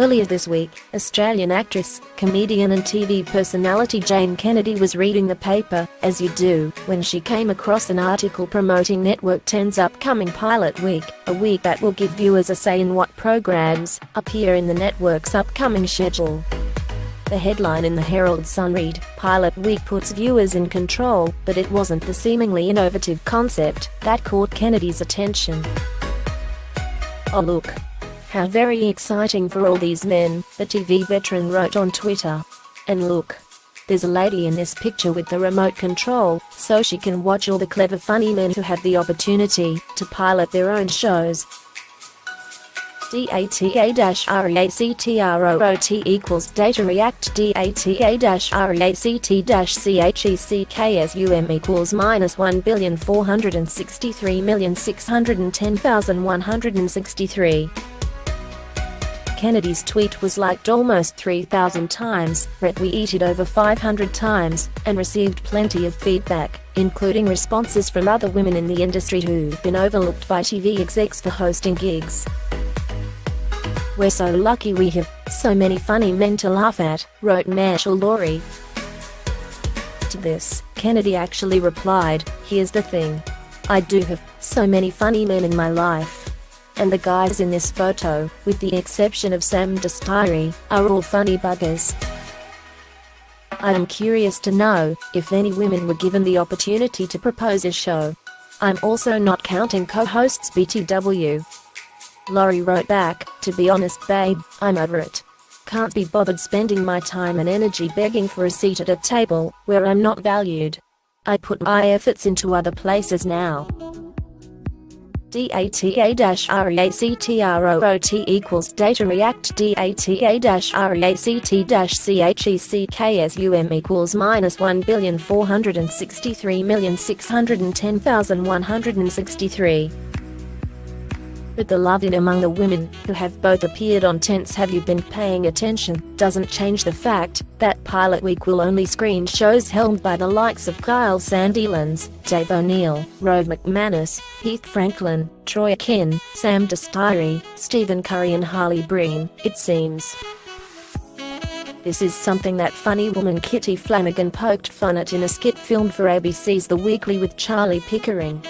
Earlier this week, Australian actress, comedian and TV personality Jane Kennedy was reading the paper, as you do, when she came across an article promoting Network 10's upcoming Pilot Week, a week that will give viewers a say in what programs appear in the network's upcoming schedule. The headline in the Herald Sun read, "Pilot Week puts viewers in control," but it wasn't the seemingly innovative concept that caught Kennedy's attention. "Oh look. How very exciting for all these men," the TV veteran wrote on Twitter. "And look. There's a lady in this picture with the remote control, so she can watch all the clever funny men who have the opportunity to pilot their own shows." DATA-REACTROOT equals data react DATA-REACT-CHECKSUM equals -1,463,610,163. Kennedy's tweet was liked almost 3,000 times, retweeted over 500 times, and received plenty of feedback, including responses from other women in the industry who've been overlooked by TV execs for hosting gigs. "We're so lucky we have so many funny men to laugh at," wrote Marshall Laurie. To this, Kennedy actually replied, "Here's the thing. I do have so many funny men in my life. And the guys in this photo, with the exception of Sam Destire, are all funny buggers. I am curious to know if any women were given the opportunity to propose a show. I'm also not counting co-hosts BTW." Laurie wrote back, "To be honest babe, I'm over it. Can't be bothered spending my time and energy begging for a seat at a table where I'm not valued. I put my efforts into other places now." DATA-REACTROOT equals data react DATA-REACT-CHECKSUM equals -1,463,610,163. But the love in among the women who have both appeared on Tense Have You Been Paying Attention doesn't change the fact that Pilot Week will only screen shows helmed by the likes of Kyle Sandilands, Dave O'Neill, Rove McManus, Heath Franklin, Troy Akin, Sam Destire, Stephen Curry and Harley Breen, it seems. This is something that funny woman Kitty Flanagan poked fun at in a skit filmed for ABC's The Weekly with Charlie Pickering.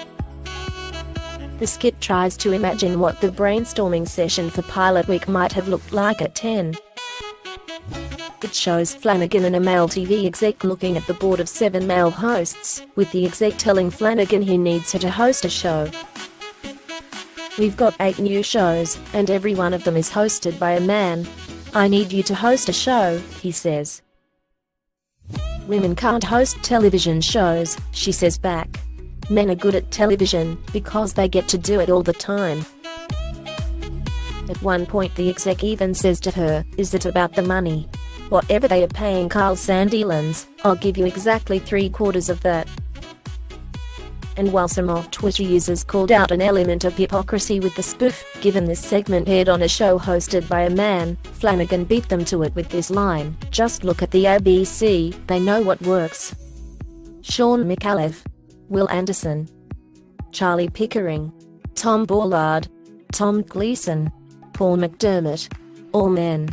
The skit tries to imagine what the brainstorming session for Pilot Week might have looked like at 10. It shows Flanagan and a male TV exec looking at the board of 7 male hosts, with the exec telling Flanagan he needs her to host a show. "We've got 8 new shows, and every one of them is hosted by a man. I need you to host a show," he says. "Women can't host television shows," she says back. "Men are good at television because they get to do it all the time." At one point the exec even says to her, "Is it about the money? Whatever they are paying Kyle Sandilands, I'll give you exactly 3/4 of that." And while some off-Twitter users called out an element of hypocrisy with the spoof, given this segment aired on a show hosted by a man, Flanagan beat them to it with this line, "Just look at the ABC, they know what works." Sean McAuliffe, Will Anderson, Charlie Pickering, Tom Ballard, Tom Gleason, Paul McDermott, all men,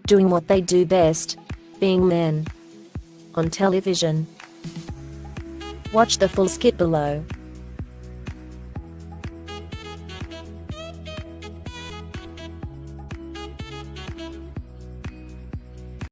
doing what they do best, being men, on television. Watch the full skit below.